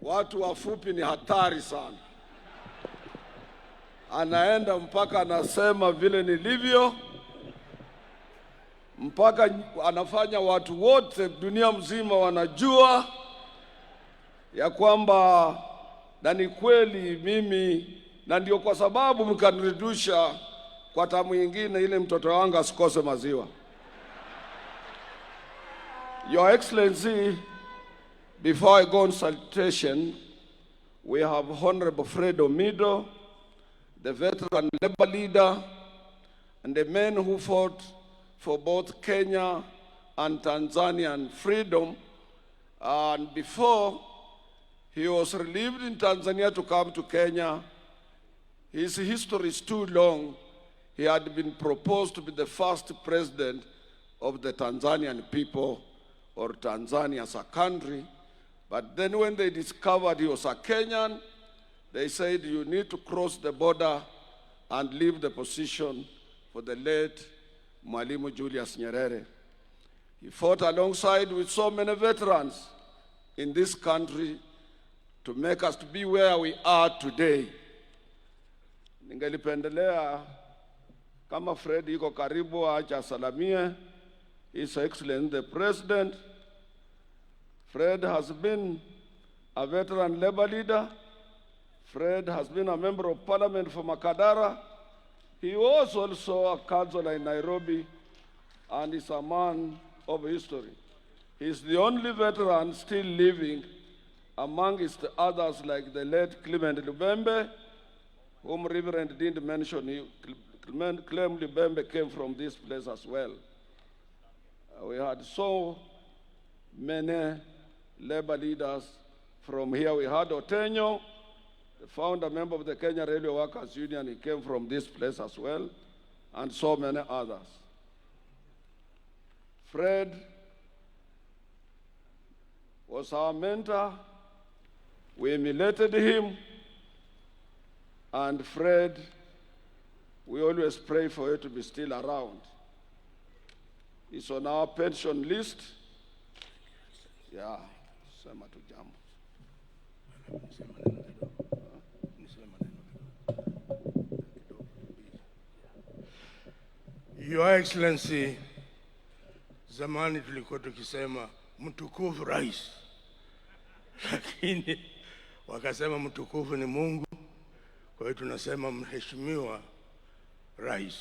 watu wafupi ni hatari sana. Anaenda mpaka anasema vile nilivyo, mpaka anafanya watu wote dunia mzima wanajua ya kwamba na ni kweli mimi, na ndio kwa sababu mkanirudisha kwa tamu nyingine ile mtoto wangu asikose maziwa. Your Excellency, before I go on salutation, we have Honorable Fred Omido, the veteran labor leader, and the men who fought for both Kenya and Tanzanian freedom. And before he was relieved in Tanzania to come to Kenya, his history is too long. He had been proposed to be the first president of the Tanzanian people, or Tanzania as a country. But then when they discovered he was a Kenyan, they said, you need to cross the border and leave the position for the late Mwalimu Julius Nyerere. He fought alongside with so many veterans in this country to make us to be where we are today. Ningelipendelea kama Fred yuko karibu acha salamie His Excellency the President. Fred has been a veteran labor leader. Fred has been a member of parliament for Makadara. He was also a councillor in Nairobi and is a man of history. He is the only veteran still living amongst others like the late Clement Lubembe, whom Reverend didn't mention. Clement Lubembe came from this place as well. We had so many labor leaders from here. We had Otenyo, the founder member of the Kenya Railway Workers Union. He came from this place as well, and so many others. Fred was our mentor. We emulated him, and Fred, we always pray for you to be still around. He's on our pension list. Yeah, sema tu jambo. Your Excellency, zamani tulikuwa tukisema mtukufu rais, lakini wakasema mtukufu ni Mungu, kwa hiyo tunasema mheshimiwa rais.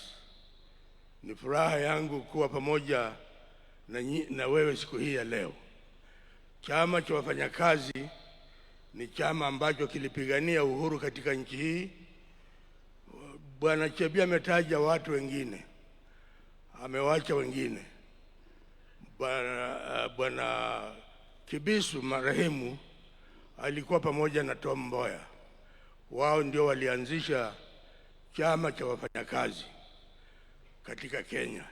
Ni furaha yangu kuwa pamoja na wewe siku hii ya leo. Chama cha wafanyakazi ni chama ambacho kilipigania uhuru katika nchi hii. Bwana Chebia ametaja watu wengine, amewacha wengine. Bwana Kibisu marehemu alikuwa pamoja na Tom Mboya. Wao ndio walianzisha chama cha wafanyakazi katika Kenya.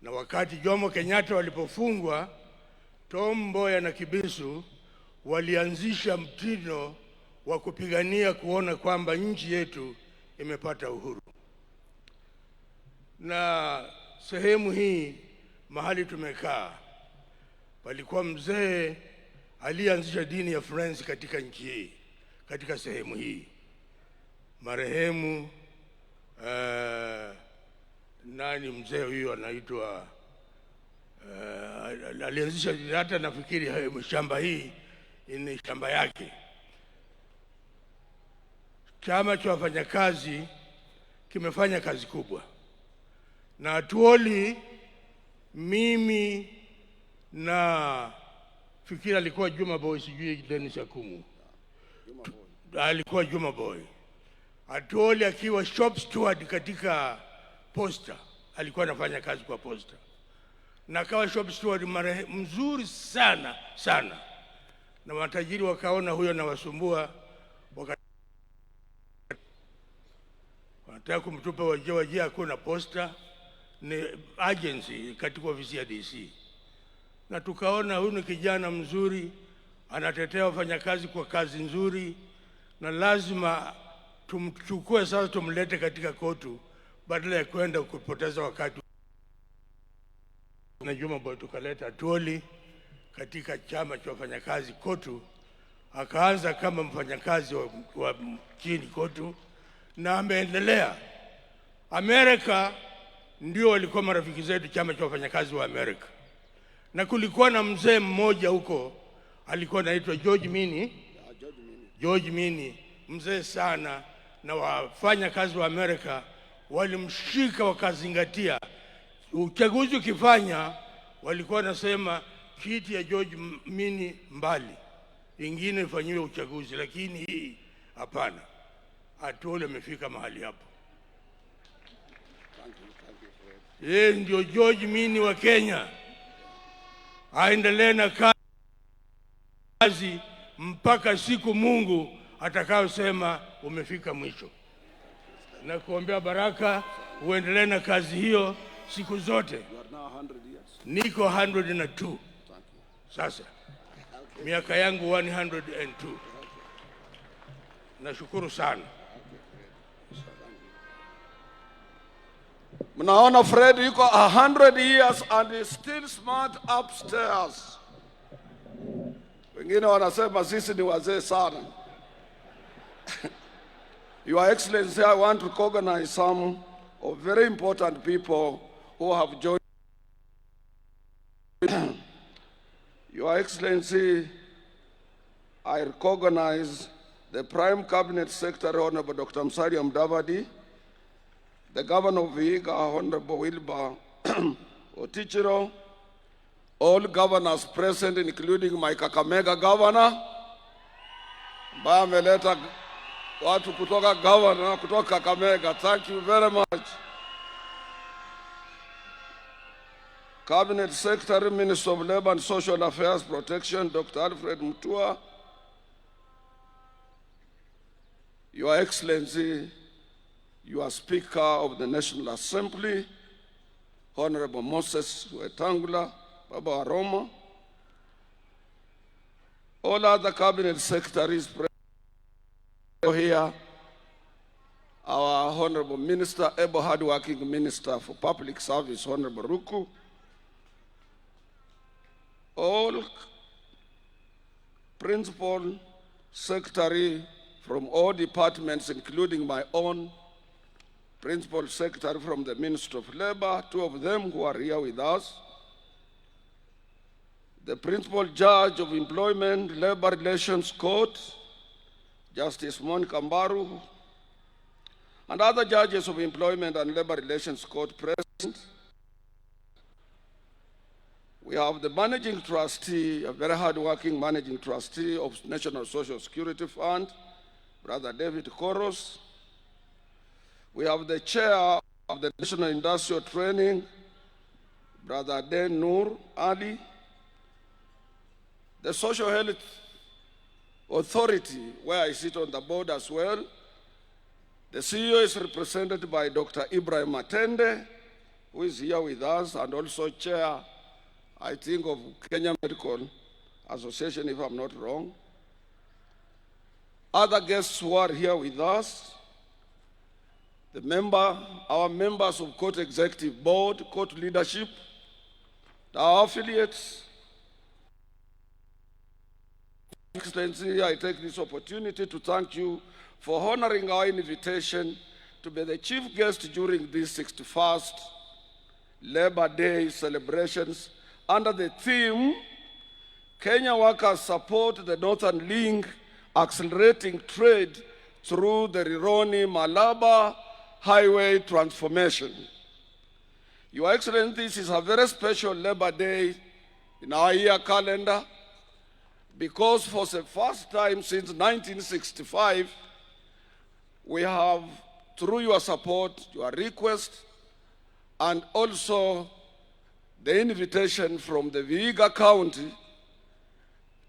Na wakati Jomo Kenyatta walipofungwa, Tom Mboya na Kibisu walianzisha mtindo wa kupigania kuona kwamba nchi yetu imepata uhuru. Na sehemu hii mahali tumekaa, palikuwa mzee alianzisha dini ya Friends katika nchi hii, katika sehemu hii. Marehemu nani mzee huyo anaitwa, alianzisha, hata nafikiri shamba hii ni shamba yake. Chama cha wafanyakazi kimefanya kazi kubwa. Na Atwoli, mimi na fikiri alikuwa Juma Boy, sijui Dennis Akumu, alikuwa Juma Boy. Atwoli akiwa shop steward katika posta, alikuwa anafanya kazi kwa posta, na akawa shop steward mzuri sana sana, na matajiri wakaona huyo na wasumbua, wanataka kumtupa waje hakuna posta, ni agency katika ofisi ya DC. Na tukaona huyu ni kijana mzuri, anatetea wafanyakazi kwa kazi nzuri, na lazima tumchukue sasa tumlete katika kotu badala ya kwenda kupoteza wakati. Na Juma Boy tukaleta Atwoli katika chama cha wafanyakazi kotu, akaanza kama mfanyakazi wa chini Kotu na ameendelea. Amerika ndio walikuwa marafiki zetu, chama cha wafanyakazi wa Amerika. Na kulikuwa na mzee mmoja huko alikuwa anaitwa George Mini, mzee sana, na wafanya kazi wa Amerika walimshika wakazingatia. Uchaguzi ukifanya walikuwa nasema kiti ya George Mini mbali, ingine ifanyiwe uchaguzi, lakini hii hapana. Atwoli amefika mahali hapo. Yeye ndio George Mini wa Kenya, aendelee na kazi mpaka siku Mungu atakayosema umefika mwisho. Na kuombea baraka uendelee na kazi hiyo siku zote. Niko 102 sasa, miaka yangu 102. Nashukuru sana. Mnaona Fred yuko 100 years and is still smart upstairs. Wengine wanasema sisi ni wazee sana. Your Excellency, I want to recognize some of very important people who have joined. Your Excellency, I recognize the Prime Cabinet Secretary, Honorable Dr. Musalia Mudavadi, the Governor of Vihiga, Honorable Wilbur Otichiro, all governors present, including my Kakamega governor, ambaye ameleta watu kutoka governor kutoka Kakamega. Thank you very much. Cabinet Secretary, Minister of Labor and Social Affairs Protection, Dr. Alfred Mutua. Your Excellency, you are Speaker of the National Assembly, Honorable Moses Wetangula, Baba Aroma, all other cabinet secretaries present here, our Honorable Minister, able hard-working Minister for Public Service, Honorable Ruku, all principal secretary from all departments, including my own principal secretary from the Ministry of Labor, two of them who are here with us, the principal judge of Employment Labor Relations Court, Justice Monica Mbaru, and other judges of Employment and Labor Relations Court present. We have the managing trustee, a very hard-working managing trustee of National Social Security Fund, Brother David Koros. We have the chair of the National Industrial Training, Brother Den Nur Ali. The Social Health Authority, where I sit on the board as well. The CEO is represented by Dr. Ibrahim Matende, who is here with us, and also chair, I think, of Kenya Medical Association, if I'm not wrong. Other guests who are here with us, our members of Court Executive Board, Court Leadership, our affiliates. Excellency, I take this opportunity to thank you for honoring our invitation to be the chief guest during these 61st Labor Day celebrations under the theme, Kenya Workers Support the Northern Link, Accelerating Trade Through the Rironi-Malaba Highway Transformation. Your Excellency, this is a very special Labor Day in our year calendar, because for the first time since 1965, we have, through your support, your request, and also the invitation from the Vihiga County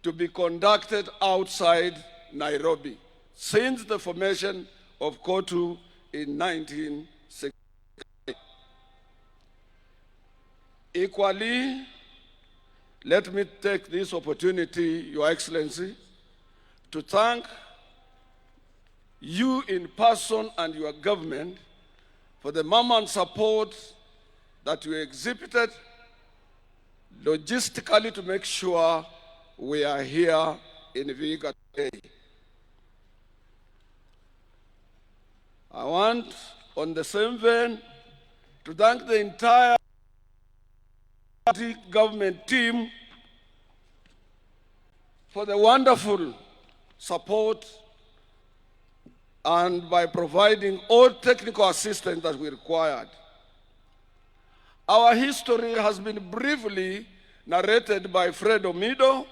to be conducted outside Nairobi since the formation of COTU in 1965. Equally, let me take this opportunity, Your Excellency, to thank you in person and your government for the moment support that you exhibited logistically to make sure we are here in Vihiga today. I want, on the same vein, to thank the entire government team for the wonderful support and by providing all technical assistance that we required. Our history has been briefly narrated by Fred Omido.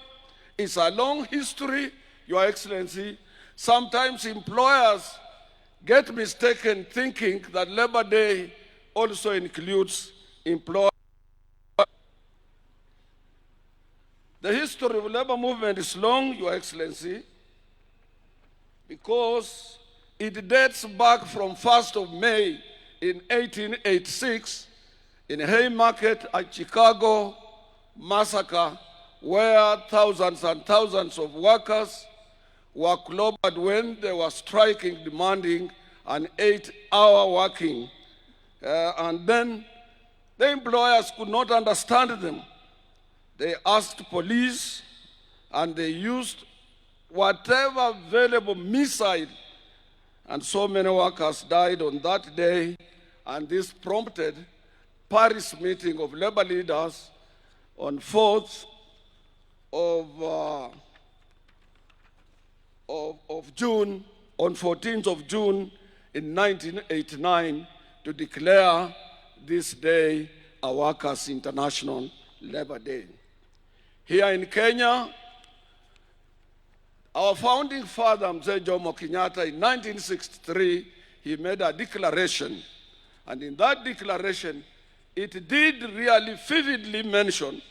It's a long history, Your Excellency. Sometimes employers get mistaken thinking that Labor Day also includes employers. The history of the labor movement is long, Your Excellency, because it dates back from 1st of May in 1886 in Haymarket at Chicago massacre, where thousands and thousands of workers were clobbered when they were striking, demanding an 8-hour working. And then the employers could not understand them. They asked police, and they used whatever available missile, and so many workers died on that day, and this prompted Paris meeting of labor leaders on 4th of June, on 14th of June in 1989, to declare this day a Workers' International Labor Day. Here in Kenya, our founding father, Mzee Jomo Kenyatta, in 1963, he made a declaration. And in that declaration, it did really vividly mention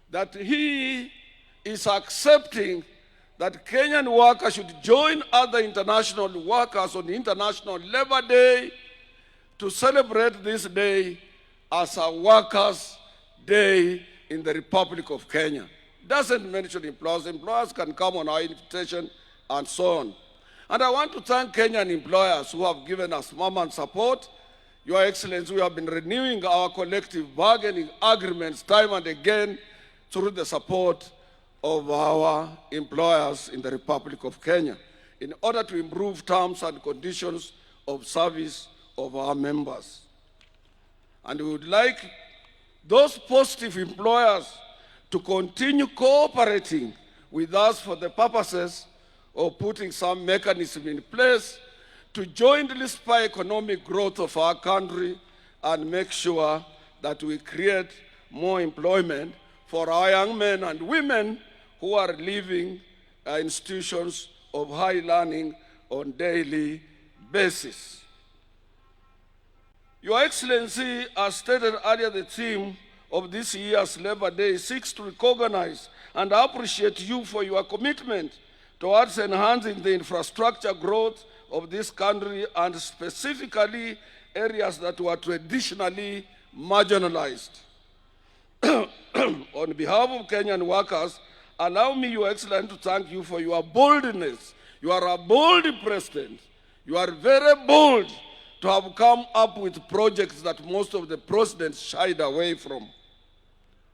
that he is accepting that Kenyan workers should join other international workers on the International Labor Day to celebrate this day as a Workers' Day in the Republic of Kenya. Doesn't mention employers. Employers can come on our invitation and so on. And I want to thank Kenyan employers who have given us moment support. Your Excellency, we have been renewing our collective bargaining agreements time and again through the support of our employers in the Republic of Kenya in order to improve terms and conditions of service of our members. And we would like those positive employers to continue cooperating with us for the purposes of putting some mechanism in place to jointly spur economic growth of our country and make sure that we create more employment for our young men and women who are leaving institutions of high learning on daily basis. Your Excellency, as stated earlier, the theme of this year's Labor Day seeks to recognize and appreciate you for your commitment towards enhancing the infrastructure growth of this country and specifically areas that were traditionally marginalized. On behalf of Kenyan workers, allow me, Your Excellency, to thank you for your boldness. You are a bold president. You are very bold to have come up with projects that most of the presidents shied away from.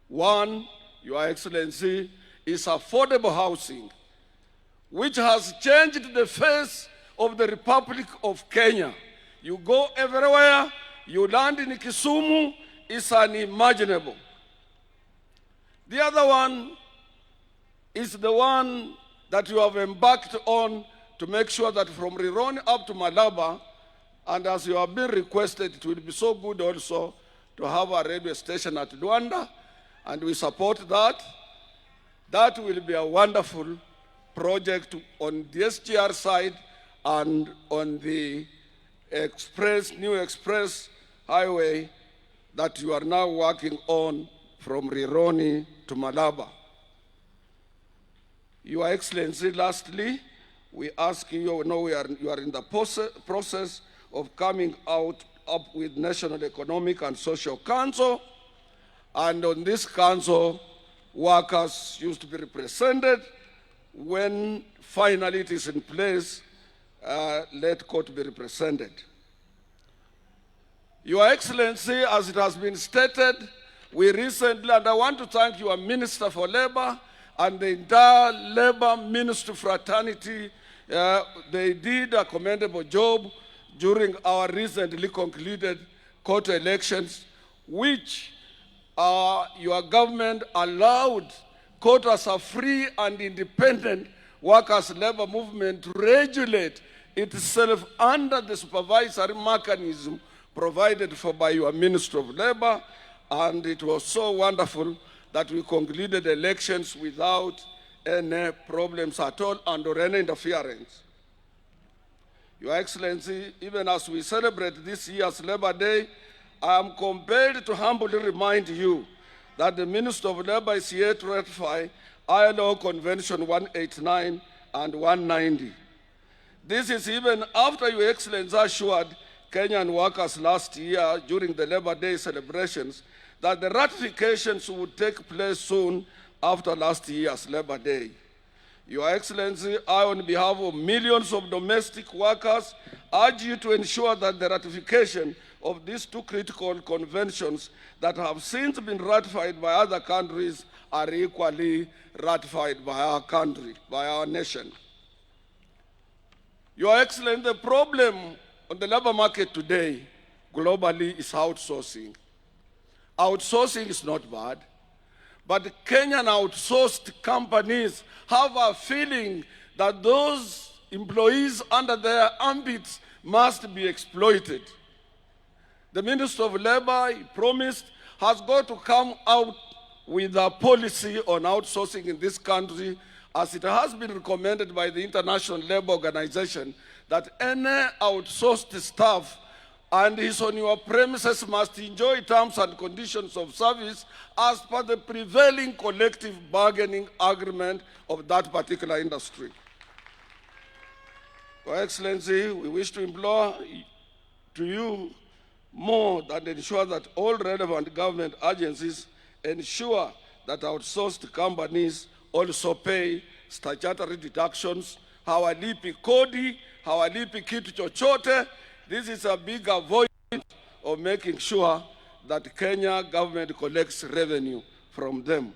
One, Your Excellency, is affordable housing, which has changed the face of the Republic of Kenya. You go everywhere, you land in Kisumu, it's unimaginable. The other one is the one that you have embarked on to make sure that from Rironi up to Malaba, and as you have been requested, it will be so good also to have a railway station at Luanda, and we support that. That will be a wonderful project on the SGR side and on the new express highway that you are now working on from Rironi to Malaba. Your Excellency, lastly, we ask you, you know you are in the process of coming up with National Economic and Social Council, and on this council, workers used to be represented. When finally it is in place, let court be represented. Your Excellency, as it has been stated, we recently, and I want to thank your Minister for Labor and the entire labor ministry fraternity, they did a commendable job during our recently concluded quarter elections, which your government allowed quotas of free and independent workers' labor movement to regulate itself under the supervisory mechanism provided for by your Ministry of Labor, and it was so wonderful that we concluded elections without any problems at all and or any interference. Your Excellency, even as we celebrate this year's Labor Day, I am compelled to humbly remind you that the Minister of Labor is here to ratify ILO Convention 189 and 190. This is even after Your Excellency assured Kenyan workers last year during the Labor Day celebrations that the ratifications would take place soon after last year's Labor Day. Your Excellency, I, on behalf of millions of domestic workers, urge you to ensure that the ratification of these two critical conventions that have since been ratified by other countries are equally ratified by our country, by our nation. Your Excellency, the problem on the labor market today globally is outsourcing. Outsourcing is not bad, but Kenyan outsourced companies have a feeling that those employees under their ambits must be exploited. The Minister of Labor, he promised, has got to come out with a policy on outsourcing in this country, as it has been recommended by the International Labour Organization that any outsourced staff and is on your premises must enjoy terms and conditions of service as per the prevailing collective bargaining agreement of that particular industry. Your Excellency, we wish to implore to you more than ensure that all relevant government agencies ensure that outsourced companies also pay statutory deductions, hawalipi kodi, hawalipi kitu chochote. This is a big avoidance of making sure that Kenya government collects revenue from them.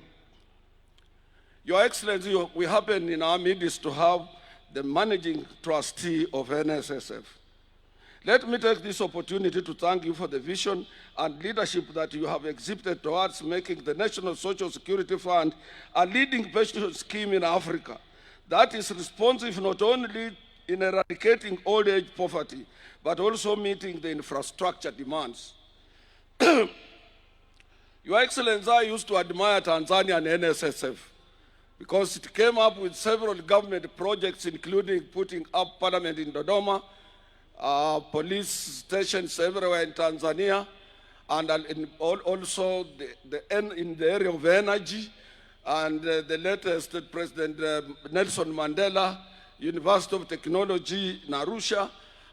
Your Excellency, we happen in our midst to have the managing trustee of NSSF. Let me take this opportunity to thank you for the vision and leadership that you have exhibited towards making the National Social Security Fund a leading pension scheme in Africa that is responsive not only in eradicating old age poverty, but also meeting the infrastructure demands. Your Excellency, I used to admire Tanzania and NSSF because it came up with several government projects, including putting up parliament in Dodoma, police stations everywhere in Tanzania, and also in the area of energy, and the latest President Nelson Mandela, University of Technology in Arusha,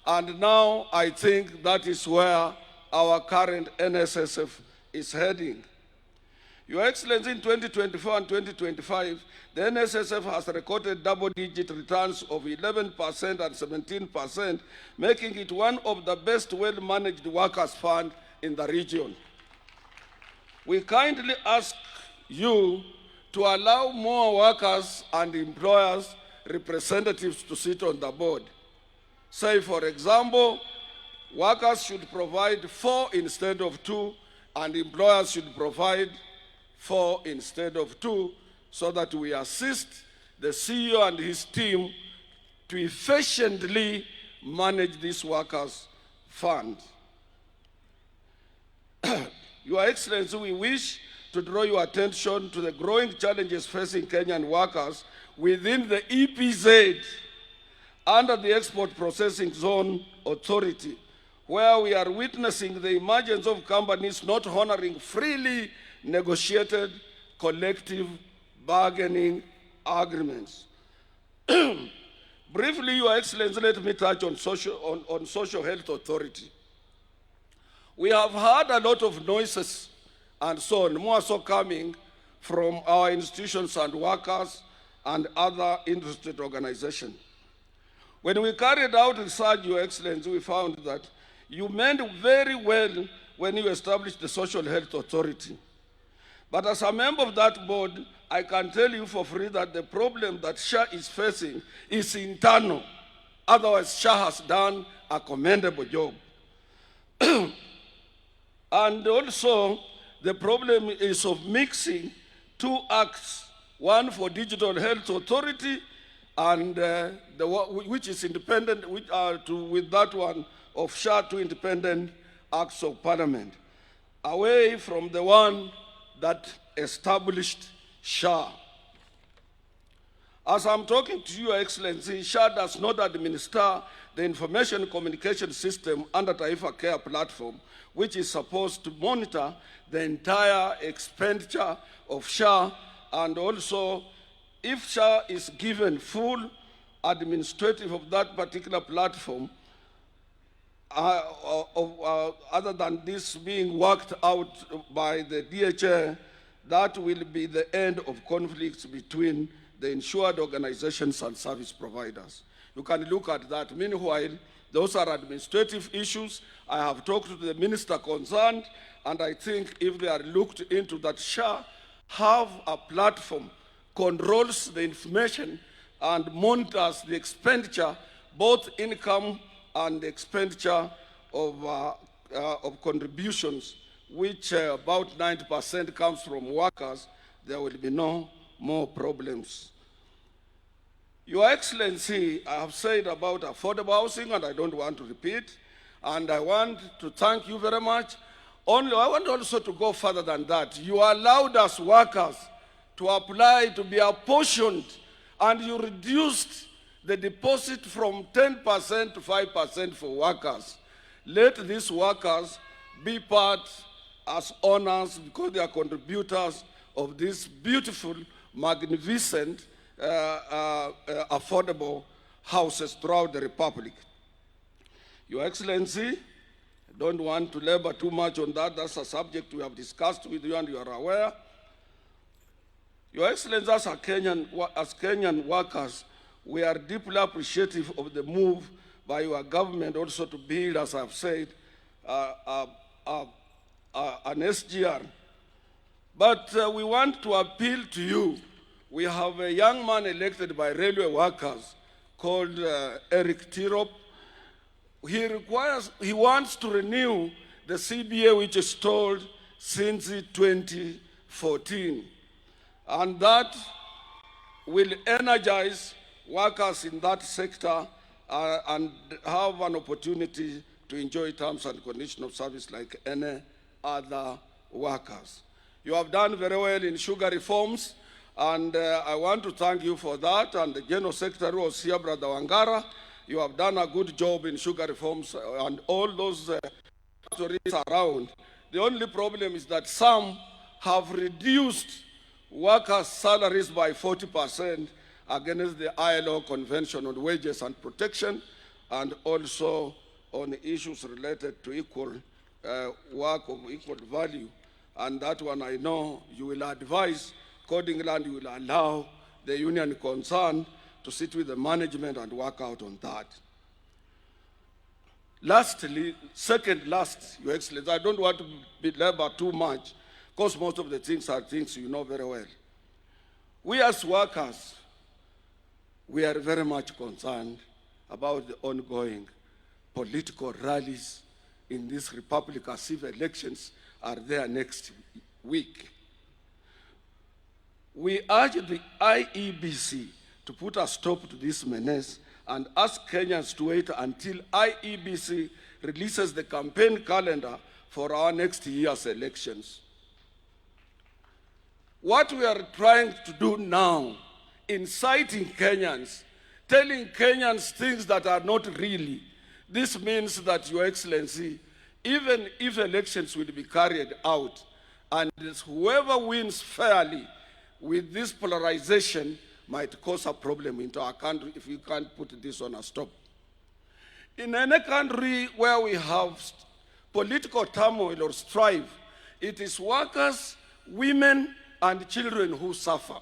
and now I think that is where our current NSSF is heading. Your Excellency, in 2024 and 2025, the NSSF has recorded double-digit returns of 11% and 17%, making it one of the best well-managed workers' funds in the region. We kindly ask you to allow more workers and employers representatives to sit on the board. Say, for example, workers should provide 4 instead of 2, and employers should provide 4 instead of 2, so that we assist the CEO and his team to efficiently manage this workers' fund. Your Excellency, we wish to draw your attention to the growing challenges facing Kenyan workers within the EPZ under the Export Processing Zone Authority, where we are witnessing the emergence of companies not honoring freely negotiated collective bargaining agreements. Briefly, Your Excellency, let me touch on Social Health Authority. We have heard a lot of noises and so on, more so coming from our institutions and workers and other interested organizations. When we carried out research, Your Excellency, we found that you meant very well when you established the Social Health Authority. But as a member of that board, I can tell you for free that the problem that SHA is facing is internal. Otherwise, SHA has done a commendable job. And also, the problem is of mixing two acts, one for Digital Health Authority and which is independent, with that one of SHA, two independent acts of parliament, away from the one that established SHA. As I'm talking to you, Your Excellency, SHA does not administer the information communication system under Taifa Care platform, which is supposed to monitor the entire expenditure of SHA, and also if SHA is given full administrative of that particular platform, other than this being worked out by the DHA, that will be the end of conflicts between the insured organizations and service providers. You can look at that. Meanwhile, those are administrative issues. I have talked to the minister concerned, and I think if they are looked into, that SHA have a platform, controls the information and monitors the expenditure, both income and expenditure of contributions, which about 90% comes from workers, there will be no more problems. Your Excellency, I have said about affordable housing, and I don't want to repeat, and I want to thank you very much. I want also to go further than that. You allowed us workers to apply to be apportioned, and you reduced the deposit from 10% to 5% for workers. Let these workers be part as owners, because they are contributors of this beautiful, magnificent, affordable houses throughout the Republic. Your Excellency, I don't want to labor too much on that. That's a subject we have discussed with you and you are aware. Your Excellency, as Kenyan workers, we are deeply appreciative of the move by your government also to build, as I've said, an SGR. But we want to appeal to you. We have a young man elected by railway workers called Eric Tirop. He wants to renew the CBA, which is stalled since 2014. And that will energize workers in that sector and have an opportunity to enjoy terms and conditions of service like any other workers. You have done very well in sugar reforms, and I want to thank you for that. And the General Secretary was here, Brother Wangara. You have done a good job in sugar reforms and all those factories around. The only problem is that some have reduced workers' salaries by 40% against the ILO Convention on Wages and Protection, and also on issues related to equal work of equal value. And that one I know you will advise accordingly, and you will allow the union concerned to sit with the management and work out on that. Lastly, second last, Your Excellency, I don't want to belabor too much, because most of the things are things you know very well. We as workers, we are very much concerned about the ongoing political rallies in this republic, as if elections are there next week. We urge the IEBC to put a stop to this menace and ask Kenyans to wait until IEBC releases the campaign calendar for our next year's elections. What we are trying to do now, inciting Kenyans, telling Kenyans things that are not really, this means that, Your Excellency, even if elections will be carried out, and whoever wins fairly with this polarization might cause a problem into our country if we can't put this on a stop. In any country where we have political turmoil or strife, it is workers, women, and children who suffer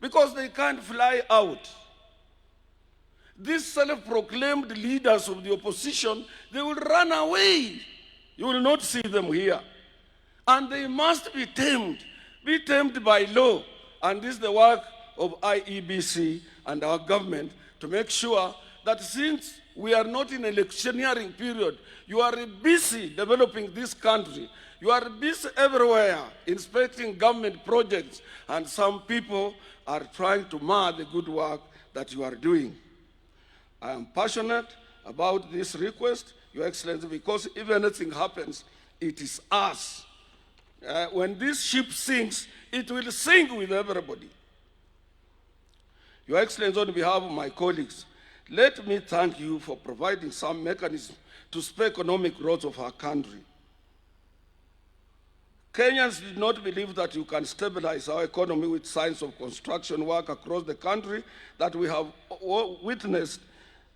because they can't fly out. These self-proclaimed leaders of the opposition, they will run away. You will not see them here. And they must be tamed. be tamed by law. And this is the work of IEBC and our government to make sure that since we are not in an electioneering period, you are busy developing this country. You are busy everywhere inspecting government projects, and some people are trying to mar the good work that you are doing. I am passionate about this request, Your Excellency, because if anything happens, it is us. When this ship sinks, it will sink with everybody. Your Excellency, on behalf of my colleagues, let me thank you for providing some mechanism to spur economic growth of our country. Kenyans did not believe that you can stabilize our economy with signs of construction work across the country that we have witnessed,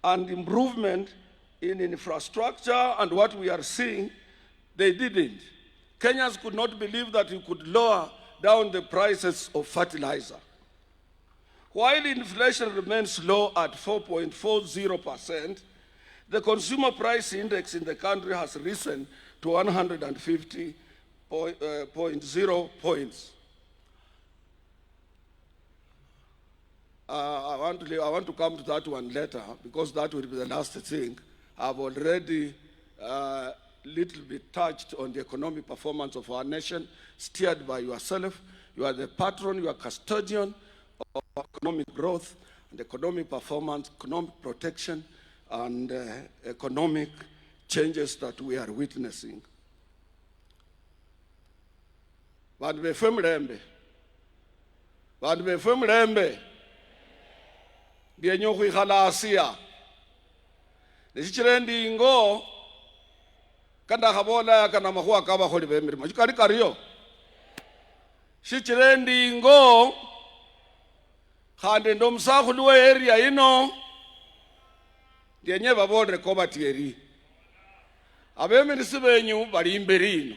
and improvement in infrastructure and what we are seeing. They didn't. Kenyans could not believe that you could lower down the prices of fertilizer. While inflation remains low at 4.40%, the consumer price index in the country has risen to 150.0 points. I want to come to that one later, because that will be the last thing. I've already little bit touched on the economic performance of our nation, steered by yourself. You are the patron, you are custodian of economic growth and economic performance, economic protection, and economic changes that we are witnessing. Vandu befe mulembe ndienye okhwikhala asia neshichire ndingo kandakhabola kana makhuwa kabakholi bemirimo shikali kariyo shichire ndingo khandi ndo omusakhulu we area ino ndienye babolere kobatieri abemirisi benyu bali imberi ino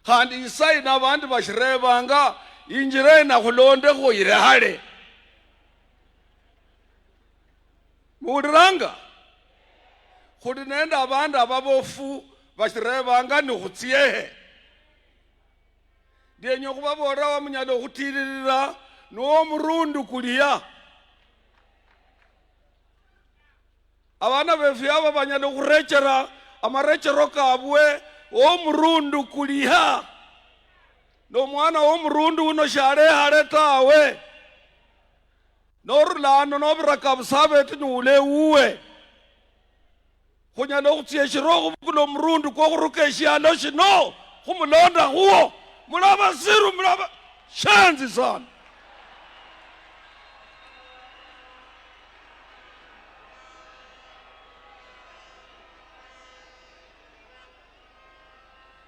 khandi isayi nabandu bashirebanga injira inakhulonde khoyire hale muuliranga khuli nende abandu ababofu bashirebanga nikhutsiehe ndienye khubabolera wamunyala okhutililira nomurundi kuliya abana befe aba banyala khurechera amarechero kabwe omurundu kuliha nomwana womurundu uno shalehale tawe norulano nobiraka busabeti nuule uwe khunyala khutsia shiro khubukula omurundu kwokhuruka eshialo shino khumulonda khuwo mulaba siru mulaba shanzi sana.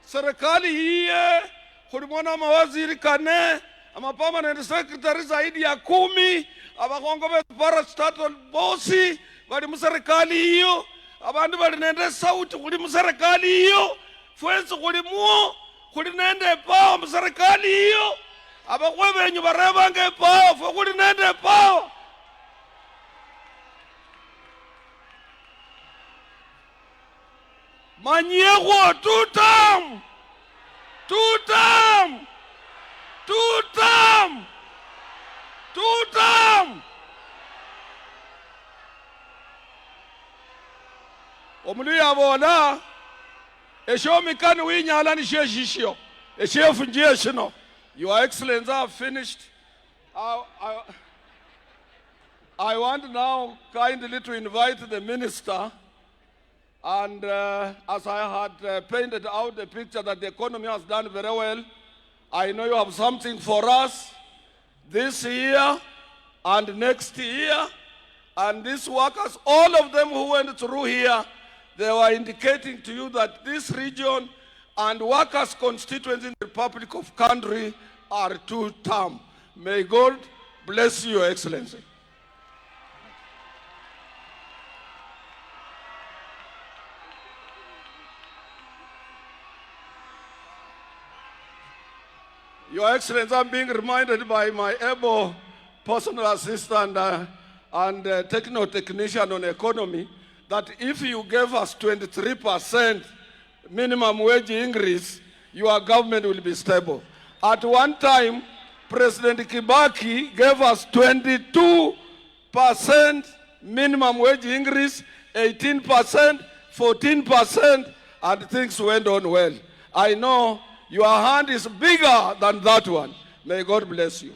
Serikali hiye khulimona mawaziri kane ama permanent secretary zaidi ya 10 abakhongo be parastatal bosi bali mu serikali hiyo abandu bali nende sauti khuli mu serikali hiyo fwensi khulimuo khuli nende power mu serikali hiyo abakhwe benyu barebanga power fwe khuli nende power. Manyekho Tutam! Tutam! Tutam! Tutam! Omuli yabola eshomikani winyala ni sheshishyo eshefu nje shino. Your Excellency, I have finished. I want now kindly to invite the minister. And as I had painted out the picture that the economy has done very well, I know you have something for us this year and next year. And these workers, all of them who went through here, they were indicating to you that this region and workers' constituents in the Republic of Country are Tutam. May God bless you, Your Excellency. Your Excellency, I'm being reminded by my able personal assistant and technical technician on economy that if you gave us 23% minimum wage increase, your government will be stable. At one time, President Kibaki gave us 22% minimum wage increase, 18%, 14%, and things went on well. I know your hand is bigger than that one. May God bless you.